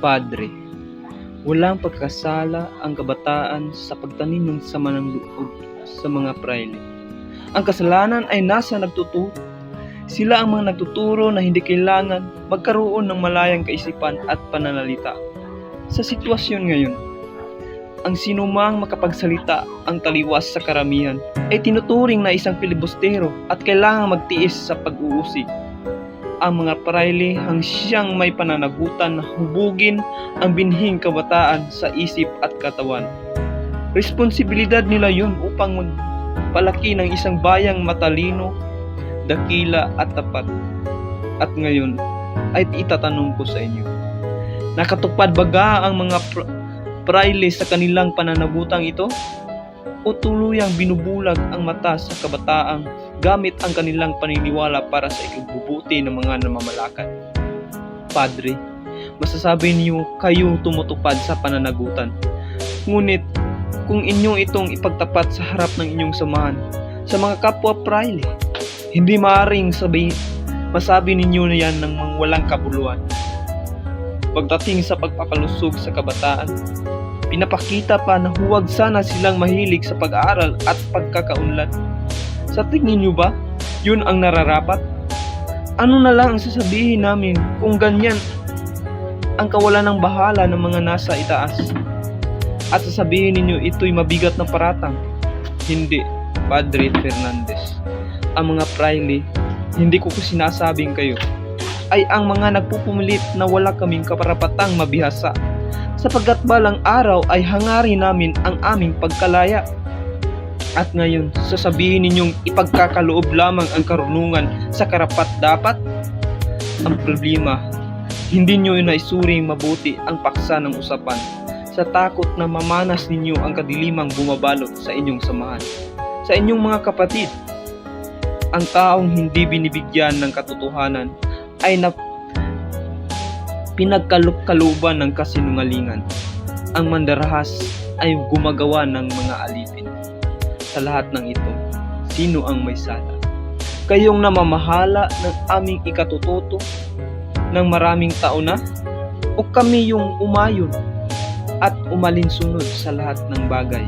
Padre, walang pagkasala ang kabataan sa pagtanim ng sama ng loob sa mga prayle. Ang kasalanan ay nasa nagtuturo. Sila ang mga nagtuturo na hindi kailangan magkaroon ng malayang kaisipan at pananalita. Sa sitwasyon ngayon, ang sinumang makapagsalita ang taliwas sa karamihan ay tinuturing na isang pilibustero at kailangang magtiis sa pag-uusig. Ang mga prayle ang siyang may pananagutan na hubugin ang binhing kabataan sa isip at katawan. Responsibilidad nila yun upang magpalaki ng isang bayang matalino, dakila at tapat. At ngayon ay itatanong ko sa inyo, nakatupad baga ang mga prayle sa kanilang pananagutang ito? O tuluyang binubulag ang mata sa kabataang gamit ang kanilang paniniwala para sa ikabubuti ng mga namamalakad? Padre, masasabi niyo kayo tumutupad sa pananagutan. Ngunit kung inyong itong ipagtapat sa harap ng inyong samahan sa mga kapwa prayle, hindi maaaring masabi ninyo na yan ng walang kabuluhan. Pagdating sa pagpapalusog sa kabataan, pinapakita pa na huwag sana silang mahilig sa pag-aaral at pagkakaunlad. Sa tingin niyo ba, yun ang nararapat? Ano na lang ang sasabihin namin kung ganyan ang kawalan ng bahala ng mga nasa itaas? At sasabihin ninyo ito'y mabigat na paratang? Hindi, Padre Fernandez. Ang mga prayle, hindi ko sinasabing kayo, ay ang mga nagpupumilit na wala kaming kaparapatang mabihasa, sapagkat balang araw ay hangarin namin ang aming pagkalaya. At ngayon, sasabihin ninyong ipagkakaloob lamang ang karunungan sa karapat-dapat? Ang problema, hindi nyo naisuring mabuti ang paksa ng usapan sa takot na mamanas ninyo ang kadilimang bumabalot sa inyong samahan. Sa inyong mga kapatid, ang taong hindi binibigyan ng katotohanan ay pinagkalooban ng kasinungalingan. Ang mandarahas ay gumagawa ng mga alipin. Sa lahat ng ito, sino ang may sala? Kayong namamahala ng aming ikatututo ng maraming taon na? O kami yung umayon at umalinsunod sa lahat ng bagay